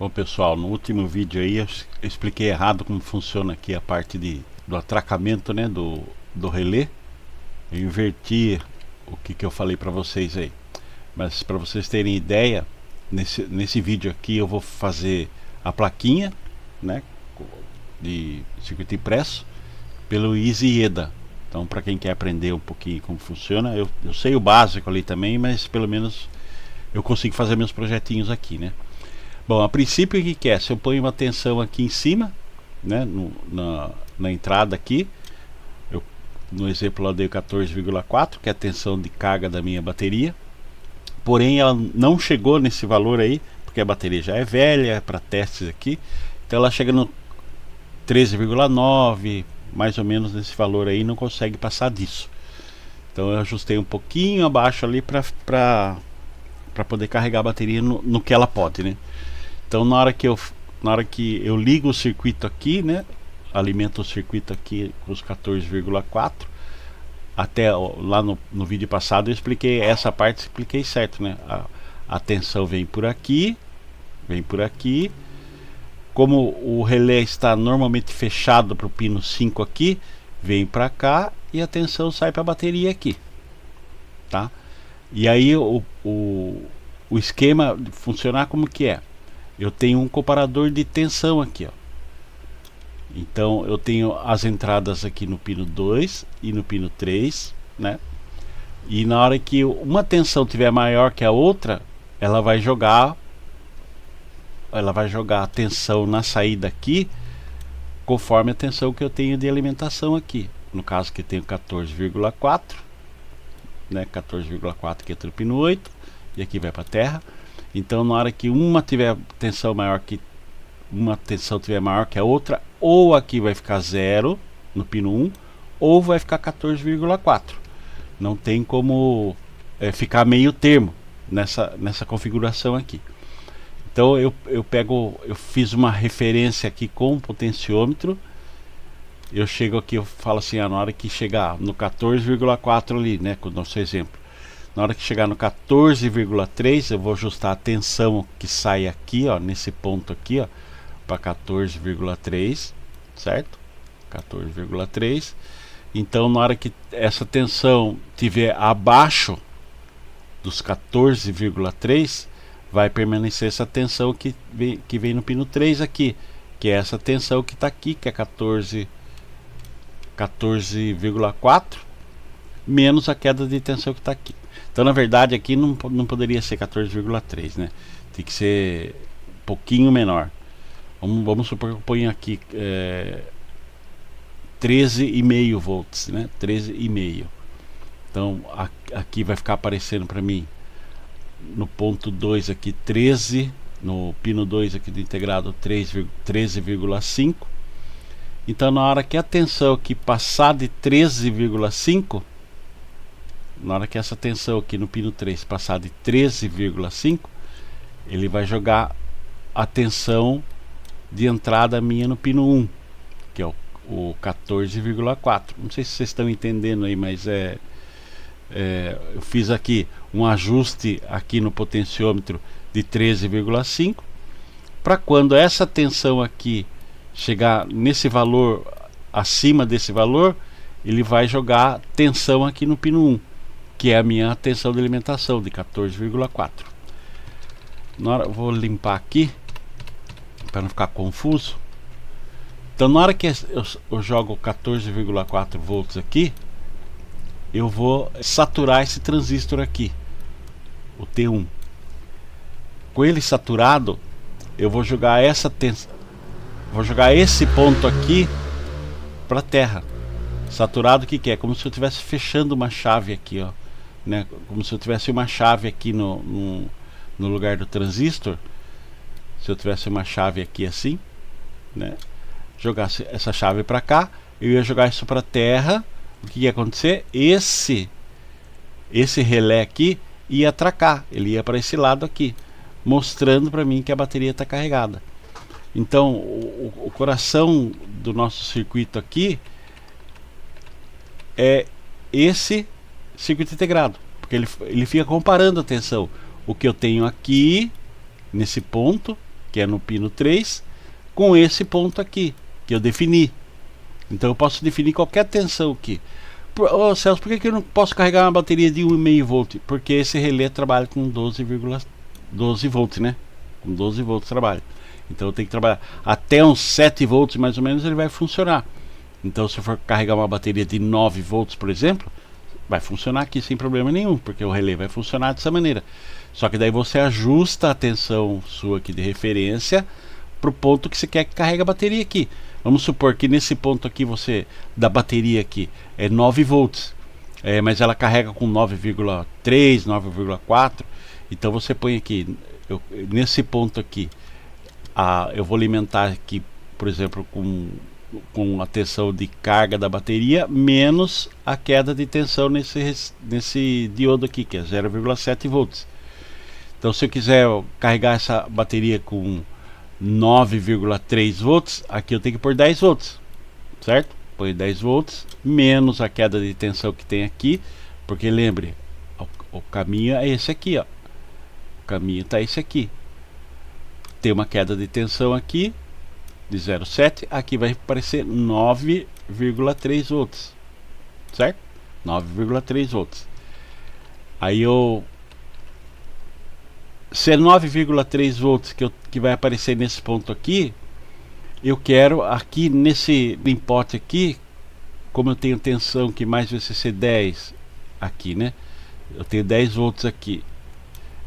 Bom, pessoal, no último vídeo aí eu expliquei errado como funciona aqui a parte do atracamento, né, do relé. Eu inverti o que eu falei para vocês aí. Mas para vocês terem ideia, nesse vídeo aqui eu vou fazer a plaquinha, né, de circuito impresso pelo Easy EDA. Então, para quem quer aprender um pouquinho como funciona, eu sei o básico ali também, mas pelo menos eu consigo fazer meus projetinhos aqui, né? Bom, a princípio o que é? Se eu ponho uma tensão aqui em cima, né, na entrada aqui, no exemplo eu dei 14,4, que é a tensão de carga da minha bateria. Porém ela não chegou nesse valor aí, porque a bateria já é velha, é para testes aqui. Então ela chega no 13,9, mais ou menos nesse valor aí, não consegue passar disso. Então eu ajustei um pouquinho abaixo ali para poder carregar a bateria no que ela pode, né? Então na hora que eu ligo o circuito aqui, né, alimento o circuito aqui com os 14,4, até lá no vídeo passado eu expliquei essa parte, expliquei certo, né? A tensão vem por aqui, como o relé está normalmente fechado para o pino 5 aqui, vem para cá e a tensão sai para a bateria aqui, tá? E aí o esquema de funcionar como que é? Eu tenho um comparador de tensão aqui, ó. Então eu tenho as entradas aqui no pino 2 e no pino 3, né? E na hora que uma tensão tiver maior que a outra, ela vai jogar a tensão na saída aqui, conforme a tensão que eu tenho de alimentação aqui. No caso que tenho 14,4, né? 14,4 que entra no pino 8 e aqui vai para a terra. Então na hora que uma tiver tensão maior que a outra, ou aqui vai ficar 0 no pino 1, ou vai ficar 14,4. Não tem como ficar meio termo nessa configuração aqui. Então eu fiz uma referência aqui com o potenciômetro. Eu chego aqui, eu falo assim, na hora que chegar no 14,4 ali, né, com o nosso exemplo, na hora que chegar no 14,3, eu vou ajustar a tensão que sai aqui, ó, nesse ponto aqui, ó, para 14,3, certo? 14,3. Então na hora que essa tensão tiver abaixo dos 14,3, vai permanecer essa tensão que vem no pino 3 aqui, que é essa tensão que está aqui, que é 14,4 menos a queda de tensão que está aqui. Então na verdade aqui não poderia ser 14,3, né? Tem que ser um pouquinho menor. Vamos supor que eu ponho aqui 13,5 volts, né? 13,5. Então aqui vai ficar aparecendo para mim no ponto 2 aqui 13, no pino 2 aqui do integrado 13,5. Então na hora que a tensão aqui passar de 13,5, na hora que essa tensão aqui no pino 3 passar de 13,5, ele vai jogar a tensão de entrada minha no pino 1, que é o 14,4. Não sei se vocês estão entendendo aí, mas eu fiz aqui um ajuste aqui no potenciômetro de 13,5 para quando essa tensão aqui chegar nesse valor, acima desse valor, ele vai jogar tensão aqui no pino 1, que é a minha tensão de alimentação de 14,4. Vou limpar aqui para não ficar confuso. Então na hora que eu jogo 14,4 volts aqui, eu vou saturar esse transistor aqui, o T1. Com ele saturado, eu vou jogar esse ponto aqui para a terra. Saturado, o que é? Como se eu estivesse fechando uma chave aqui, ó, né? Como se eu tivesse uma chave aqui no lugar do transistor. Se eu tivesse uma chave aqui assim, né, jogasse essa chave para cá, eu ia jogar isso para a terra. O que ia acontecer? Esse relé aqui ia atracar, ele ia para esse lado aqui, mostrando para mim que a bateria está carregada. Então o coração do nosso circuito aqui é esse circuito integrado, porque ele fica comparando a tensão, o que eu tenho aqui nesse ponto que é no pino 3, com esse ponto aqui, que eu defini. Então eu posso definir qualquer tensão aqui. Ô Celso, por que eu não posso carregar uma bateria de 1,5 volt? Porque esse relé trabalha com 12 volts, né? Com 12 volts trabalha. Então eu tenho que trabalhar até uns 7 volts mais ou menos, ele vai funcionar. Então se eu for carregar uma bateria de 9 volts, por exemplo, vai funcionar aqui sem problema nenhum, porque o relé vai funcionar dessa maneira. Só que daí você ajusta a tensão sua aqui de referência para o ponto que você quer que carregue a bateria aqui. Vamos supor que nesse ponto aqui você da bateria aqui é 9 volts, mas ela carrega com 9,3, 9,4. Então você põe aqui, nesse ponto aqui, eu vou alimentar aqui, por exemplo, com a tensão de carga da bateria menos a queda de tensão nesse diodo aqui, que é 0,7 volts. Então se eu quiser carregar essa bateria com 9,3 volts, aqui eu tenho que pôr 10 volts, certo? Põe 10 volts menos a queda de tensão que tem aqui, porque lembre, o caminho é esse aqui, ó. O caminho está esse aqui. Tem uma queda de tensão aqui de 0,7, aqui vai aparecer 9,3 volts, certo? 9,3 volts. Aí se é 9,3 volts que vai aparecer nesse ponto aqui, eu quero aqui nesse input aqui, como eu tenho tensão que mais VCC 10 aqui, né? Eu tenho 10 volts aqui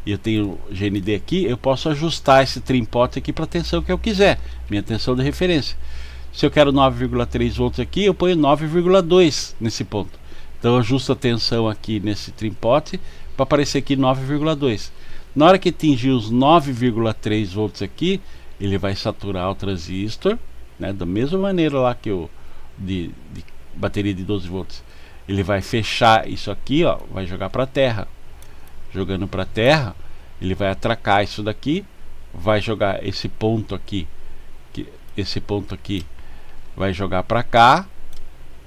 e eu tenho GND aqui, eu posso ajustar esse trinpot aqui para a tensão que eu quiser, minha tensão de referência. Se eu quero 9,3 volts aqui, eu ponho 9,2 nesse ponto. Então eu ajusto a tensão aqui nesse trinpot para aparecer aqui 9,2. Na hora que atingir os 9,3 volts aqui, ele vai saturar o transistor, né, da mesma maneira lá que de bateria de 12 volts. Ele vai fechar isso aqui, ó, vai jogar para a terra. Jogando para a terra, ele vai atracar isso daqui, vai jogar esse ponto aqui, vai jogar para cá,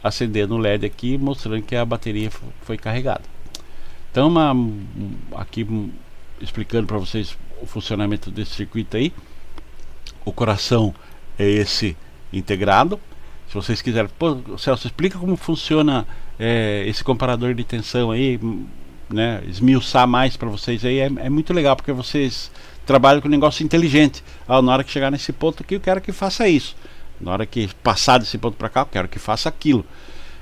acendendo o LED aqui, mostrando que a bateria foi carregada. Então aqui explicando para vocês o funcionamento desse circuito aí. O coração é esse integrado. Se vocês quiserem, pô, Celso, explica como funciona esse comparador de tensão aí, né, esmiuçar mais para vocês aí, é muito legal, porque vocês trabalham com um negócio inteligente. Na hora que chegar nesse ponto aqui, eu quero que faça isso. Na hora que passar desse ponto para cá, eu quero que faça aquilo.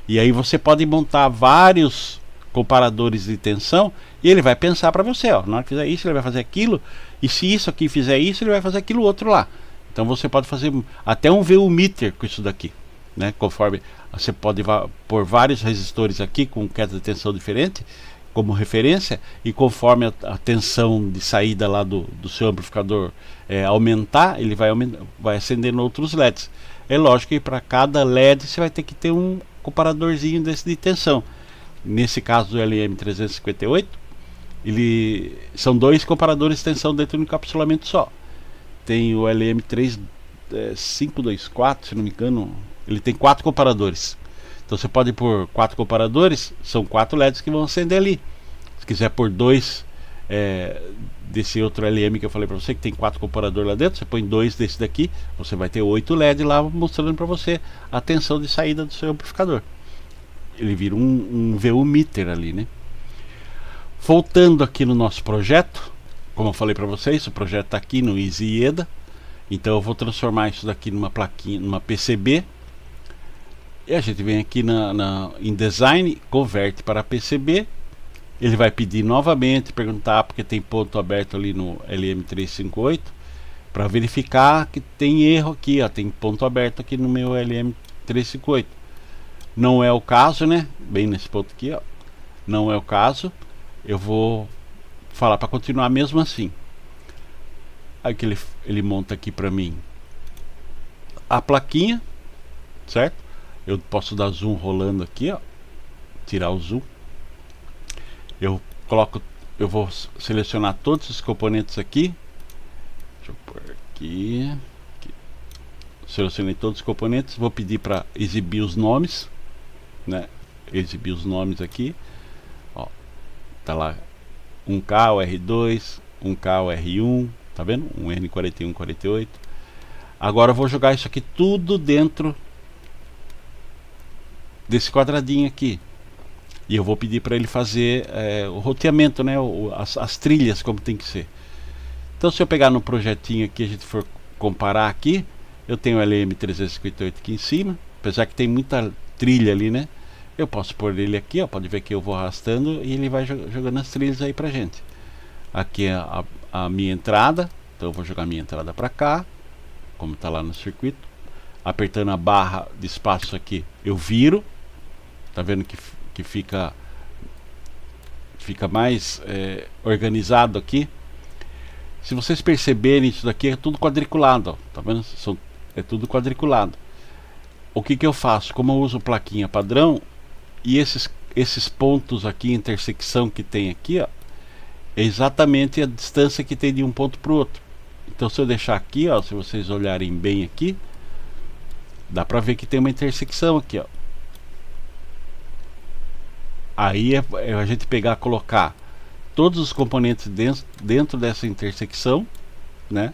E aí você pode montar vários comparadores de tensão e ele vai pensar para você, ó, na hora que fizer isso ele vai fazer aquilo, e se isso aqui fizer isso ele vai fazer aquilo outro lá. Então você pode fazer até um VU meter com isso daqui, né? Conforme você pode pôr vários resistores aqui com queda de tensão diferente como referência, e conforme a tensão de saída lá do seu amplificador aumentar, ele vai acendendo outros LEDs. É lógico que para cada LED você vai ter que ter um comparadorzinho desse de tensão. Nesse caso do LM358, são dois comparadores de tensão dentro do encapsulamento só. Tem o LM524, se não me engano, ele tem 4 comparadores. Então você pode pôr 4 comparadores, são 4 LEDs que vão acender ali. Se quiser pôr 2 desse outro LM que eu falei para você, que tem 4 comparadores lá dentro, você põe 2 desse daqui, você vai ter 8 LEDs lá mostrando para você a tensão de saída do seu amplificador. Ele vira um VU meter ali, né? Voltando aqui no nosso projeto, como eu falei para vocês, o projeto está aqui no Easy EDA. Então eu vou transformar isso daqui numa plaquinha, numa PCB. E a gente vem aqui em Design, converte para PCB. Ele vai pedir novamente, perguntar porque tem ponto aberto ali no LM358, para verificar que tem erro aqui, ó, tem ponto aberto aqui no meu LM358. Não é o caso, né? Bem nesse ponto aqui, ó. Não é o caso. Eu vou falar para continuar mesmo assim. Aí que ele monta aqui para mim a plaquinha, certo? Eu posso dar zoom rolando aqui, ó. Tirar o zoom. Eu vou selecionar todos os componentes aqui. Deixa eu pôr aqui. Selecionei todos os componentes. Vou pedir para exibir os nomes, né? Exibir os nomes aqui. Ó, tá lá 1K o R2, 1K o R1, tá vendo? Um N4148. Agora eu vou jogar isso aqui tudo dentro desse quadradinho aqui. E eu vou pedir para ele fazer o roteamento, né? As trilhas como tem que ser. Então se eu pegar no projetinho aqui, a gente for comparar aqui, eu tenho o LM358 aqui em cima, apesar que tem muita trilha ali, né? Eu posso pôr ele aqui, ó, pode ver que eu vou arrastando e ele vai jogando as trilhas aí pra gente. Aqui é a minha entrada, então eu vou jogar minha entrada pra cá, como tá lá no circuito. Apertando a barra de espaço aqui, eu viro. Tá vendo que fica mais organizado aqui. Se vocês perceberem, isso daqui é tudo quadriculado, ó, tá vendo? É tudo quadriculado. O que eu faço? Como eu uso plaquinha padrão, e esses pontos aqui, intersecção que tem aqui, ó, é exatamente a distância que tem de um ponto para o outro. Então se eu deixar aqui, ó, se vocês olharem bem aqui, dá pra ver que tem uma intersecção aqui, ó. Aí é a gente pegar, colocar todos os componentes dentro dessa intersecção, né?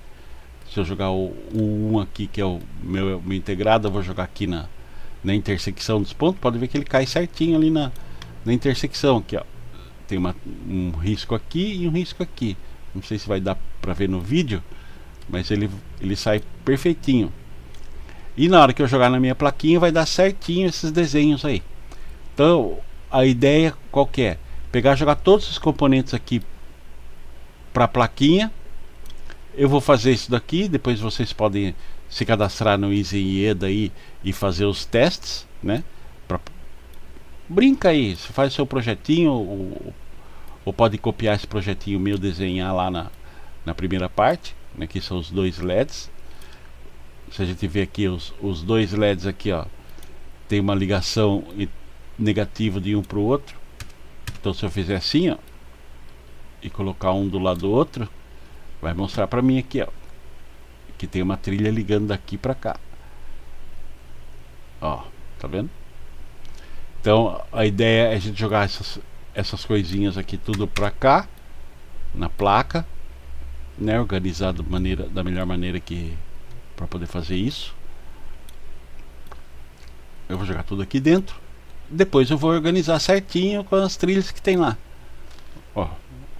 Se eu jogar o 1 aqui, que é o meu integrado, eu vou jogar aqui na intersecção dos pontos. Pode ver que ele cai certinho ali na intersecção aqui, ó. Tem um risco aqui e um risco aqui. Não sei se vai dar pra ver no vídeo, mas ele sai perfeitinho. E na hora que eu jogar na minha plaquinha, vai dar certinho esses desenhos aí. Então a ideia qual que é? Pegar, jogar todos os componentes aqui para a plaquinha. Eu vou fazer isso daqui, depois vocês podem se cadastrar no EasyEda aí e fazer os testes, né? Brinca aí, você faz seu projetinho, ou pode copiar esse projetinho meu, desenhar lá na primeira parte, né? Que são os dois LEDs. Se a gente vê aqui os dois LEDs aqui, ó, tem uma ligação negativa de um para o outro. Então se eu fizer assim, ó, e colocar um do lado do outro, vai mostrar para mim aqui, ó, que tem uma trilha ligando daqui para cá. Ó, tá vendo? Então a ideia é a gente jogar essas coisinhas aqui tudo para cá na placa, né, organizado da melhor maneira que para poder fazer isso. Eu vou jogar tudo aqui dentro. Depois eu vou organizar certinho com as trilhas que tem lá. Ó,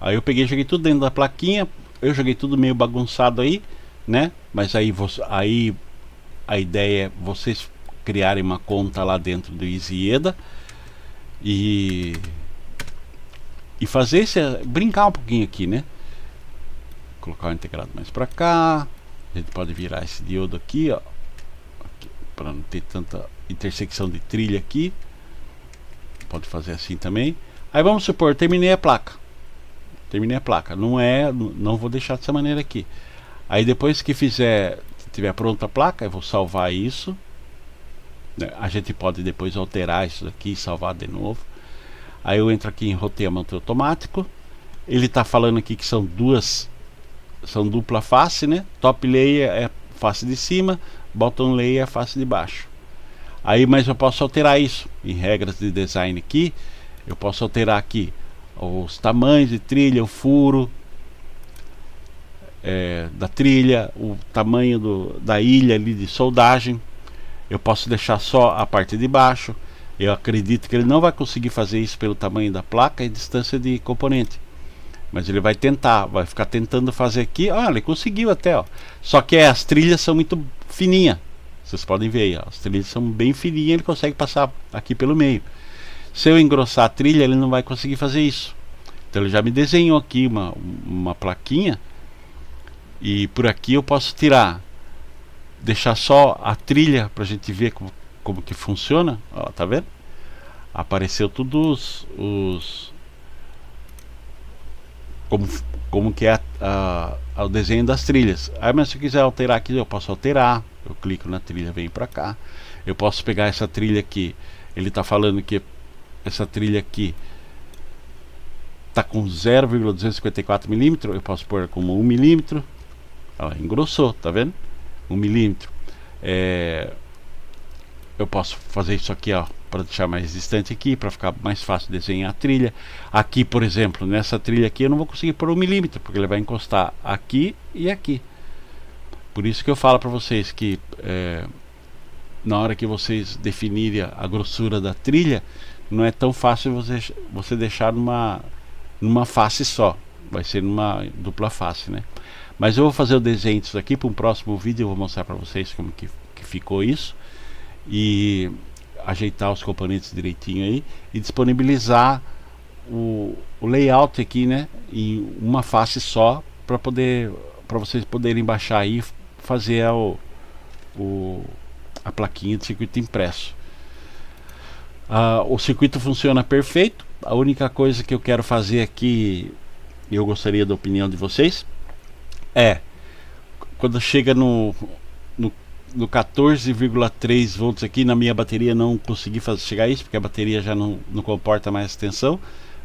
aí eu peguei, joguei tudo dentro da plaquinha. Eu joguei tudo meio bagunçado aí, né? Mas aí a ideia é vocês criarem uma conta lá dentro do EasyEda e fazer brincar um pouquinho aqui, né? Colocar o integrado mais pra cá. A gente pode virar esse diodo aqui, ó, para não ter tanta intersecção de trilha aqui. Pode fazer assim também. Aí vamos supor, terminei a placa. Não vou deixar dessa maneira aqui. Aí depois que tiver pronta a placa, eu vou salvar isso. A gente pode depois alterar isso aqui e salvar de novo. Aí eu entro aqui em roteamento automático. Ele está falando aqui que são dupla face, né? Top layer é face de cima, bottom layer é face de baixo. Aí, mas eu posso alterar isso em regras de design aqui. Eu posso alterar aqui os tamanhos de trilha, o furo da trilha, o tamanho da ilha ali de soldagem. Eu posso deixar só a parte de baixo. Eu acredito que ele não vai conseguir fazer isso pelo tamanho da placa e distância de componente, mas ele vai ficar tentando fazer aqui. Olha, ele conseguiu até, ó. Só que as trilhas são muito fininhas. Vocês podem ver aí, ó, as trilhas são bem fininhas, ele consegue passar aqui pelo meio. Se eu engrossar a trilha, ele não vai conseguir fazer isso. Então ele já me desenhou aqui uma plaquinha, e por aqui eu posso tirar, deixar só a trilha pra gente ver como que funciona. Ó, tá vendo? Apareceu tudo como que é o desenho das trilhas. Aí, mas se eu quiser alterar aqui, eu posso alterar. Eu clico na trilha, venho para cá. Eu posso pegar essa trilha aqui. Ele está falando que essa trilha aqui está com 0,254 milímetros. Eu posso pôr como 1 milímetro. Ela engrossou, tá vendo? 1 milímetro. Eu posso fazer isso aqui, ó, para deixar mais distante aqui, para ficar mais fácil desenhar a trilha. Aqui, por exemplo, nessa trilha aqui eu não vou conseguir pôr 1 milímetro, porque ele vai encostar aqui e aqui. Por isso que eu falo para vocês que na hora que vocês definirem a grossura da trilha, não é tão fácil você deixar numa face só, vai ser numa dupla face, né? Mas eu vou fazer o desenho disso aqui para um próximo vídeo. Eu vou mostrar para vocês como que ficou isso e ajeitar os componentes direitinho aí e disponibilizar o layout aqui, né, em uma face só, para vocês poderem baixar aí e fazer a plaquinha de circuito impresso. O circuito funciona perfeito. A única coisa que eu quero fazer aqui, eu gostaria da opinião de vocês, quando chega no 14,3 volts aqui, na minha bateria não consegui chegar a isso, porque a bateria já não comporta mais tensão,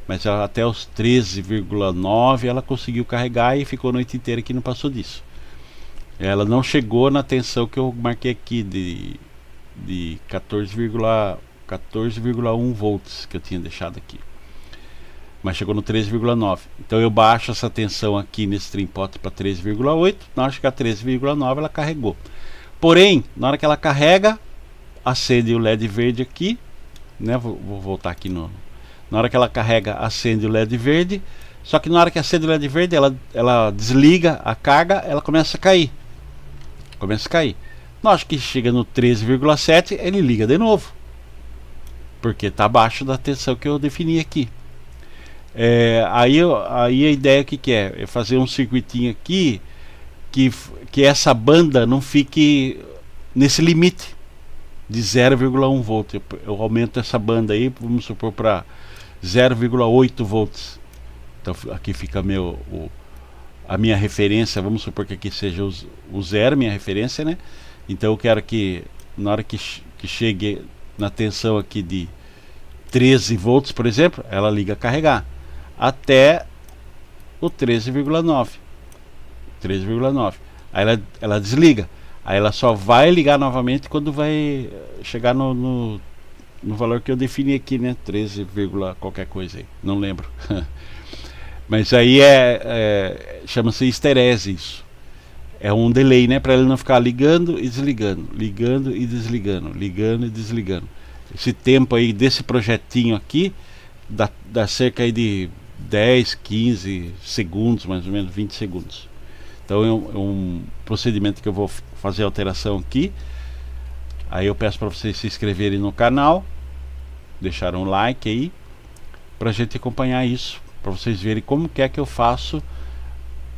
mas até os 13,9 ela conseguiu carregar e ficou a noite inteira que não passou disso. Ela não chegou na tensão que eu marquei aqui de 14,1 volts que eu tinha deixado aqui, mas chegou no 13,9. Então eu baixo essa tensão aqui nesse trim-pot para 13,8. Na hora de chegar a 13,9 ela carregou. Porém, na hora que ela carrega, acende o LED verde aqui, né? Vou voltar aqui na hora que ela carrega, acende o LED verde. Só que na hora que acende o LED verde, ela desliga a carga, ela começa a cair. Na hora que chega no 13,7, ele liga de novo, porque está abaixo da tensão que eu defini aqui. Aí a ideia que é fazer um circuitinho aqui que essa banda não fique nesse limite de 0,1 volt. Eu aumento essa banda aí, vamos supor, para 0,8 volts. Então aqui fica a minha referência. Vamos supor que aqui seja o zero, minha referência, né? Então eu quero que na hora que chegue na tensão aqui de 13 volts, por exemplo, ela liga a carregar até o 13,9. Aí ela desliga. Aí ela só vai ligar novamente quando vai chegar no valor que eu defini aqui, né? 13, qualquer coisa aí, não lembro. Mas aí chama-se esterese isso. É um delay, né? Para ele não ficar ligando e desligando, ligando e desligando, ligando e desligando. Esse tempo aí desse projetinho aqui dá cerca aí de 10, 15 segundos, mais ou menos 20 segundos. Então é um procedimento que eu vou fazer alteração aqui. Aí eu peço para vocês se inscreverem no canal, deixar um like aí, para a gente acompanhar isso, para vocês verem como que é que eu faço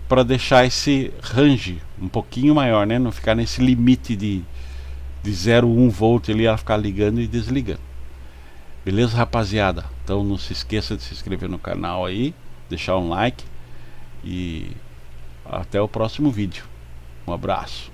para deixar esse range um pouquinho maior, né? Não ficar nesse limite de 0,1 volt ali, ela ficar ligando e desligando. Beleza, rapaziada? Então não se esqueça de se inscrever no canal aí, deixar um like e até o próximo vídeo. Um abraço.